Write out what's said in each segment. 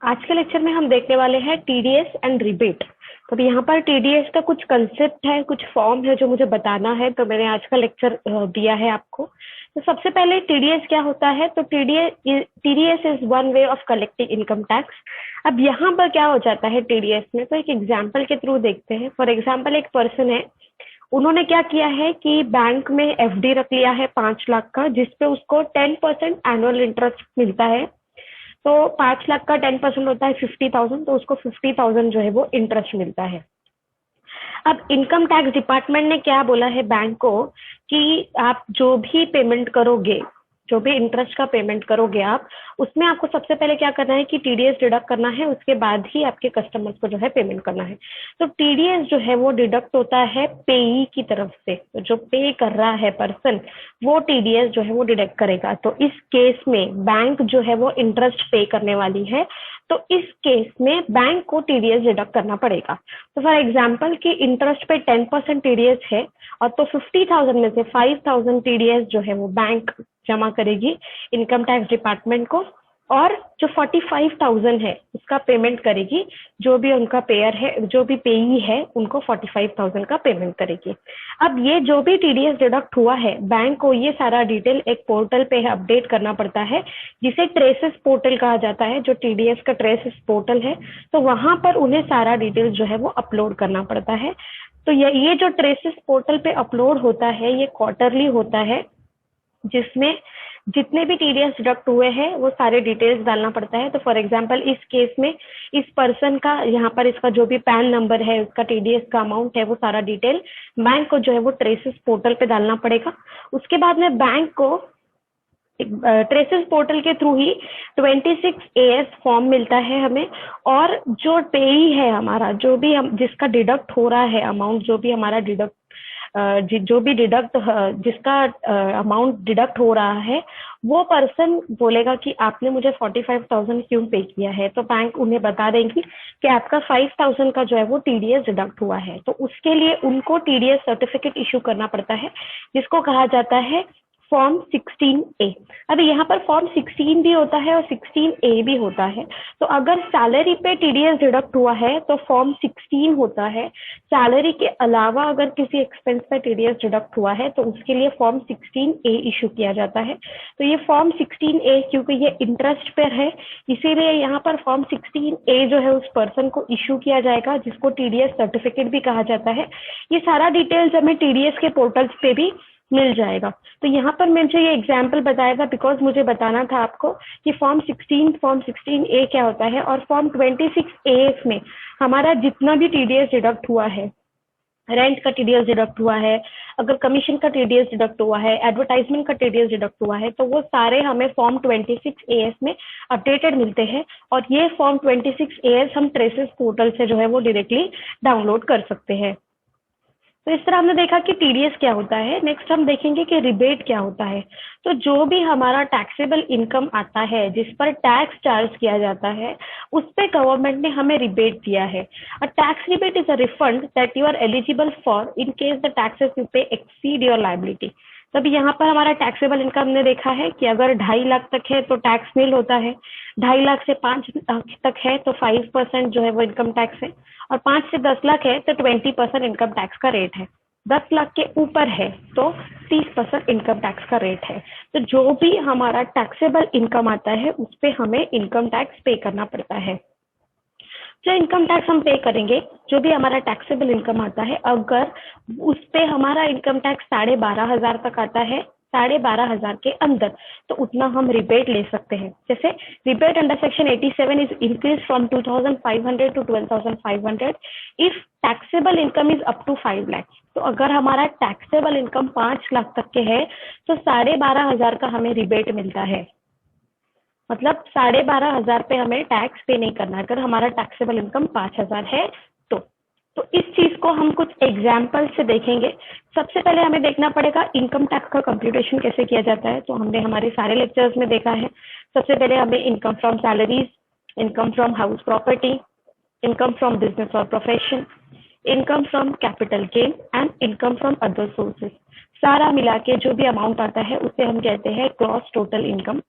आज के लेक्चर में हम देखने वाले हैं टीडीएस एंड रिबेट। तो यहाँ पर टीडीएस का कुछ कंसेप्ट है, कुछ फॉर्म है जो मुझे बताना है, तो मैंने आज का लेक्चर दिया है आपको। तो सबसे पहले टीडीएस क्या होता है? तो TDS is one way of collecting income tax. अब यहाँ पर क्या हो जाता है टीडीएस में, तो एक एग्जाम्पल के थ्रू देखते हैं। फॉर एग्जाम्पल, एक पर्सन है, उन्होंने क्या किया है कि बैंक में एफडी रख लिया है 5 लाख का, जिसपे उसको 10% एनुअल इंटरेस्ट मिलता है। तो 5 लाख का 10% होता है 50,000, तो उसको 50,000 जो है वो इंटरेस्ट मिलता है। अब इनकम टैक्स डिपार्टमेंट ने क्या बोला है बैंक को कि आप जो भी पेमेंट करोगे, जो भी इंटरेस्ट का पेमेंट करोगे आप, उसमें आपको सबसे पहले क्या करना है कि टीडीएस डिडक्ट करना है, उसके बाद ही आपके कस्टमर्स को जो है पेमेंट करना है। तो टीडीएस जो है वो डिडक्ट होता है पेई की तरफ से, तो जो पे कर रहा है पर्सन, वो टीडीएस जो है वो डिडक्ट करेगा। तो इस केस में बैंक जो है वो इंटरेस्ट पे करने वाली है, तो इस केस में बैंक को टीडीएस डिडक्ट करना पड़ेगा। तो फॉर एग्जाम्पल कि इंटरेस्ट पे 10% टीडीएस है, और तो 50,000 में से 5,000 टीडीएस जो है वो बैंक जमा करेगी इनकम टैक्स डिपार्टमेंट को, और जो 45,000 है उसका पेमेंट करेगी, जो भी उनका पेयर है, जो भी पेई है, उनको 45,000 का पेमेंट करेगी। अब ये जो भी टीडीएस डिडक्ट हुआ है, बैंक को ये सारा डिटेल एक पोर्टल पे अपडेट करना पड़ता है, जिसे ट्रेसेस पोर्टल कहा जाता है। जो टीडीएस का ट्रेसेस पोर्टल है, तो वहां पर उन्हें सारा डिटेल जो है वो अपलोड करना पड़ता है। तो ये जो ट्रेसेस पोर्टल पे अपलोड होता है, ये क्वार्टरली होता है, जिसमें जितने भी टीडीएस डिडक्ट हुए हैं वो सारे डिटेल्स डालना पड़ता है। तो फॉर एग्जांपल इस केस में इस पर्सन का, यहाँ पर इसका जो भी पैन नंबर है, उसका टीडीएस का अमाउंट है, वो सारा डिटेल बैंक को जो है वो ट्रेसेस पोर्टल पे डालना पड़ेगा। उसके बाद में बैंक को ट्रेसेस पोर्टल के थ्रू ही 26AS फॉर्म मिलता है हमें, और जो पेई है हमारा, जो भी हम जिसका डिडक्ट हो रहा है अमाउंट, जो भी हमारा डिडक्ट जिसका अमाउंट डिडक्ट हो रहा है, वो पर्सन बोलेगा कि आपने मुझे 45,000 क्यों पे किया है। तो बैंक उन्हें बता देंगी कि आपका 5,000 का जो है वो टीडीएस डिडक्ट हुआ है। तो उसके लिए उनको टीडीएस सर्टिफिकेट इशू करना पड़ता है, जिसको कहा जाता है फॉर्म 16A। अब यहाँ पर फॉर्म 16 भी होता है और 16A भी होता है। तो अगर सैलरी पे टीडीएस डिडक्ट हुआ है तो फॉर्म 16 होता है। सैलरी के अलावा अगर किसी एक्सपेंस पे टीडीएस डिडक्ट हुआ है तो उसके लिए फॉर्म 16A इशू किया जाता है। तो ये फॉर्म 16A, क्योंकि ये इंटरेस्ट पे है, इसीलिए यहाँ पर फॉर्म 16A जो है उस पर्सन को इशू किया जाएगा, जिसको टीडीएस सर्टिफिकेट भी कहा जाता है। ये सारा डिटेल्स हमें टीडीएस के पोर्टल्स पे भी मिल जाएगा। तो यहाँ पर मुझे ये एग्जाम्पल बताया था बिकॉज मुझे बताना था आपको कि फॉर्म 16A क्या होता है, और फॉर्म 26AF में हमारा जितना भी टीडीएस डिडक्ट हुआ है, रेंट का टीडीएस डिडक्ट हुआ है, अगर कमीशन का टीडीएस डिडक्ट हुआ है, एडवर्टाइजमेंट का टीडीएस डिडक्ट हुआ है, तो वो सारे हमें फॉर्म 26AS में अपडेटेड मिलते हैं। और ये फॉर्म 26AS हम ट्रेसेस पोर्टल से जो है वो डायरेक्टली डाउनलोड कर सकते हैं। तो इस तरह हमने देखा कि टीडीएस क्या होता है। नेक्स्ट हम देखेंगे कि रिबेट क्या होता है। तो जो भी हमारा टैक्सेबल इनकम आता है, जिस पर टैक्स चार्ज किया जाता है, उस पे गवर्नमेंट ने हमें रिबेट दिया है। A tax rebate is a refund that you are eligible for in case the taxes you pay exceed your liability. तभी यहाँ पर हमारा टैक्सेबल इनकम ने देखा है कि अगर 2.5 लाख तक है तो टैक्स नील होता है, 2.5 लाख से 5 लाख तक है तो 5% जो है वो इनकम टैक्स है, और 5 से 10 लाख है तो 20% इनकम टैक्स का रेट है। 10 लाख के ऊपर है तो 30% इनकम टैक्स का रेट है। तो जो भी हमारा टैक्सेबल इनकम आता है उस पे हमें इनकम टैक्स पे करना पड़ता है। जो इनकम टैक्स हम पे करेंगे, जो भी हमारा टैक्सेबल इनकम आता है, अगर उस पे हमारा इनकम टैक्स 12,500 तक आता है, 12,500 के अंदर, तो उतना हम रिबेट ले सकते हैं। जैसे rebate under section 87 is increase from 2,500 to 12,500 if taxable income is up to 5 lakh. तो अगर हमारा टैक्सेबल इनकम 5 लाख तक के है तो 12,500 का हमें रिबेट मिलता है। मतलब 12,500 पे हमें टैक्स पे नहीं करना अगर हमारा टैक्सेबल इनकम 5,000 है तो इस चीज को हम कुछ एग्जाम्पल से देखेंगे। सबसे पहले हमें देखना पड़ेगा इनकम टैक्स का कंप्यूटेशन कैसे किया जाता है। तो हमने हमारे सारे लेक्चर्स में देखा है। सबसे पहले हमें income from salaries, income from house property, income from business और profession, income from capital gain and income from other sources, सारा मिला के जो भी अमाउंट आता है उसे हम कहते हैं gross total income.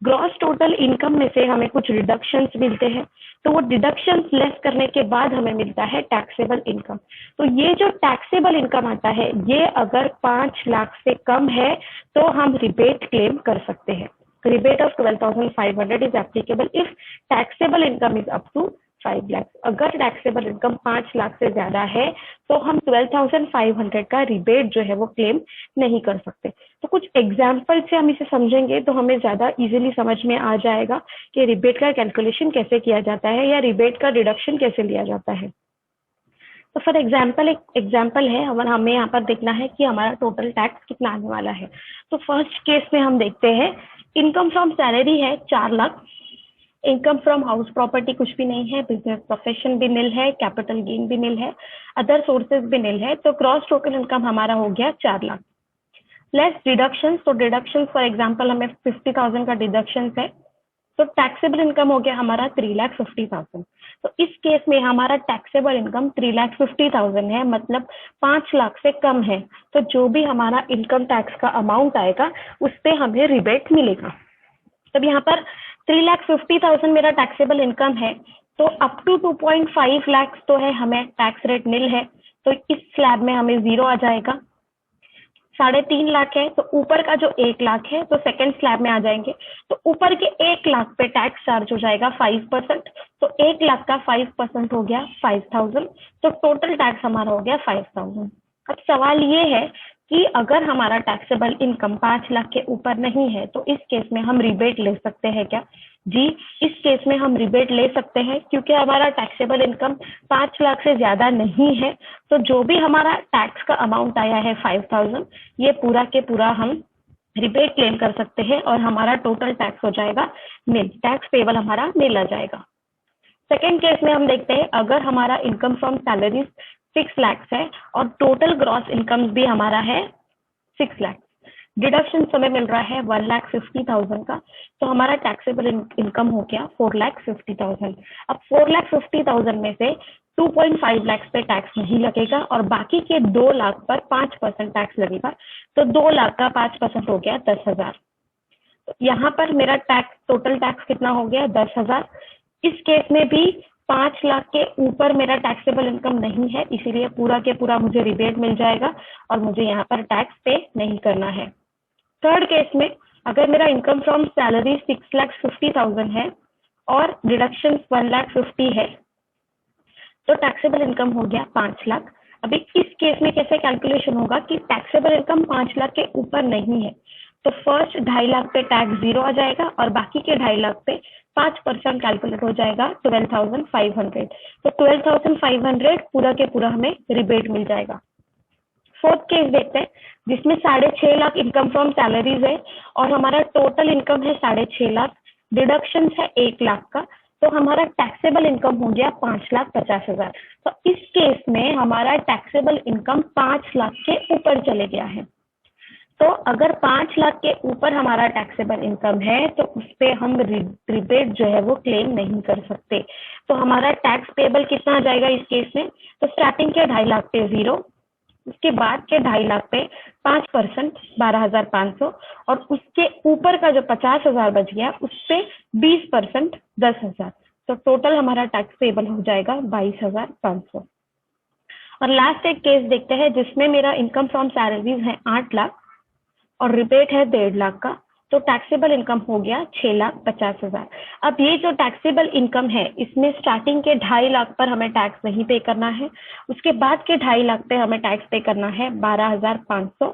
Gross total income में से हमें कुछ डिडक्शंस मिलते हैं, तो वो डिडक्शंस लेस करने के बाद हमें मिलता है टैक्सेबल इनकम। तो ये जो टैक्सेबल इनकम आता है, ये अगर 5 लाख से कम है तो हम रिबेट क्लेम कर सकते हैं। Rebate of 12,500 is applicable if taxable income is up to 5 lakh. अगर टैक्सेबल इनकम 5 लाख से ज्यादा है तो हम 12,500 का रिबेट जो है वो क्लेम नहीं कर सकते। तो कुछ एग्जाम्पल से हम इसे समझेंगे तो हमें ज्यादा इजीली समझ में आ जाएगा कि रिबेट का कैलकुलेशन कैसे किया जाता है या रिबेट का डिडक्शन कैसे लिया जाता है। तो फॉर एग्जाम्पल एक एग्जाम्पल है, हमें यहाँ पर देखना है कि हमारा टोटल टैक्स कितना आने वाला है। तो फर्स्ट केस में हम देखते हैं इनकम फ्रॉम सैलरी है 4 lakh, income from house property कुछ भी नहीं है, बिजनेस प्रोफेशन भी निल है, कैपिटल गेन भी निल है, अदर सोर्सेज भी निल है। तो क्रॉस टोटल इनकम हमारा हो गया 4 लाख लेस डिडक्शन। तो डिडक्शन फॉर एग्जाम्पल हमें 50,000 का डिडक्शन है, तो टैक्सेबल इनकम हो गया हमारा 3,50,000। तो इस केस में हमारा टैक्सेबल इनकम 3,50,000 है, मतलब 5 लाख से कम है। तो जो भी हमारा इनकम टैक्स का अमाउंट आएगा उस पर हमें रिबेट मिलेगा। तब यहाँ पर 3,50,000 मेरा टैक्सेबल इनकम है, तो अप टू 2.5 लाख तो है हमें टैक्स रेट निल है, तो इस स्लैब में हमें 0 आ जाएगा। 3.5 लाख है तो ऊपर का जो 1 लाख है तो सेकंड स्लैब में आ जाएंगे, तो ऊपर के 1 लाख पे टैक्स चार्ज हो जाएगा 5%, तो 1 लाख का 5% हो गया 5,000, तो टोटल टैक्स हमारा हो गया 5,000। अब सवाल ये है कि अगर हमारा टैक्सेबल इनकम 5 लाख के ऊपर नहीं है तो इस केस में हम रिबेट ले सकते हैं क्या? जी, इस केस में हम रिबेट ले सकते हैं क्योंकि हमारा टैक्सेबल इनकम 5 लाख से ज्यादा नहीं है। तो जो भी हमारा टैक्स का अमाउंट आया है 5,000, ये पूरा के पूरा हम रिबेट क्लेम कर सकते हैं और हमारा टोटल टैक्स हो जाएगा निल, टैक्स पेबल हमारा निल आ जाएगा। सेकेंड केस में हम देखते हैं अगर हमारा इनकम फ्रॉम सैलरीज 6 लाख है और टोटल ग्रॉस इनकम भी हमारा है 6 लाख, डिडक्शन हमें मिल रहा है 1,50,000 का, तो हमारा टैक्सेबल इनकम हो गया 4,50,000। अब 4,50,000 में से 2.5 लाख पे टैक्स नहीं लगेगा और बाकी के 2 लाख पर 5% टैक्स लगेगा, तो 2 लाख का 5% हो गया 10,000। तो यहाँ पर मेरा टैक्स टोटल टैक्स कितना हो गया 10,000। इस केस में भी 5 लाख के ऊपर मेरा टैक्सेबल इनकम नहीं है, इसीलिए पूरा के पूरा मुझे रिबेट मिल जाएगा और मुझे यहाँ पर टैक्स पे नहीं करना है। थर्ड केस में अगर मेरा इनकम फ्रॉम सैलरी 6,50,000 है और डिडक्शन 1,50,000 है, तो टैक्सेबल इनकम हो गया 5 लाख। अभी इस केस में कैसे कैलकुलेशन होगा कि टैक्सेबल इनकम 5 लाख के ऊपर नहीं है, तो फर्स्ट 2.5 लाख पे टैक्स 0 आ जाएगा और बाकी के 2.5 लाख पे 5% कैलकुलेट हो जाएगा 12,500। तो 12,500 पूरा के पूरा हमें रिबेट मिल जाएगा। फोर्थ केस देखते हैं जिसमें 6.5 लाख इनकम फ्रॉम सैलरीज है और हमारा टोटल इनकम है 6.5 लाख, डिडक्शन है 1 लाख का, तो हमारा टैक्सेबल इनकम हो गया 5,50,000। तो इस केस में हमारा टैक्सेबल इनकम 5 लाख के ऊपर चले गया है। तो अगर 5 लाख के ऊपर हमारा टैक्सेबल इनकम है तो उस पर हम रिबेट जो है वो क्लेम नहीं कर सकते। तो हमारा टैक्स पेबल कितना आ जाएगा इस केस में? तो स्टार्टिंग के 2.5 लाख पे 0, उसके बाद के 2.5 लाख पे 5% 12,500 और उसके ऊपर का जो 50,000 बच गया उस पे 20% 10,000, तो टोटल हमारा टैक्स पेबल हो जाएगा 22,500। और लास्ट एक केस देखते हैं जिसमें मेरा इनकम फ्रॉम सैलरीज है 8 लाख और रिबेट है 1.5 लाख का, तो टैक्सेबल इनकम हो गया 6,50,000। अब ये जो टैक्सेबल इनकम है इसमें स्टार्टिंग के 2.5 लाख पर हमें टैक्स नहीं पे करना है, उसके बाद के 2.5 लाख पे हमें टैक्स पे करना है 12,500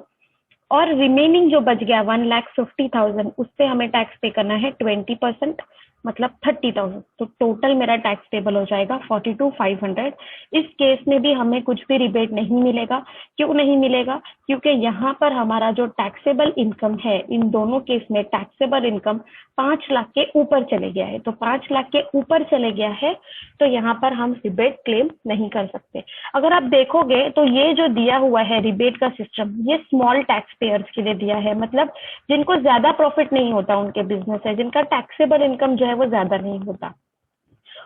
और रिमेनिंग जो बच गया 1,50,000 उस पे हमें टैक्स पे करना है 20%, मतलब 30,000। तो टोटल मेरा टैक्स पेबल हो जाएगा 42,500। इस केस में भी हमें कुछ भी रिबेट नहीं मिलेगा। क्यों नहीं मिलेगा? क्योंकि यहाँ पर हमारा जो टैक्सेबल इनकम है, इन दोनों केस में टैक्सेबल इनकम 5 लाख के ऊपर चले गया है, तो 5 लाख के ऊपर चले गया है तो यहाँ पर हम रिबेट क्लेम नहीं कर सकते। अगर आप देखोगे तो ये जो दिया हुआ है रिबेट का सिस्टम, ये स्मॉल टैक्स पेयर्स के लिए दिया है, मतलब जिनको ज्यादा प्रॉफिट नहीं होता उनके बिजनेस है, जिनका टैक्सेबल इनकम जो है वो ज्यादा नहीं होता।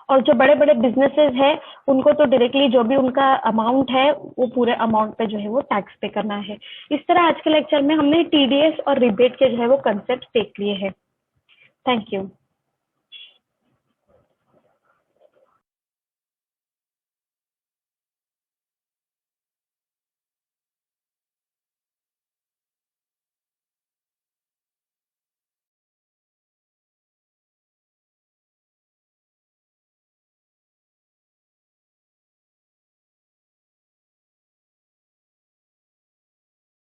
और जो बड़े बड़े बिजनेसेस है उनको तो डायरेक्टली जो भी उनका अमाउंट है वो पूरे अमाउंट पे जो है वो टैक्स पे करना है। इस तरह आज के लेक्चर में हमने टीडीएस और रिबेट के जो है वो कंसेप्ट देख लिए हैं। Thank you.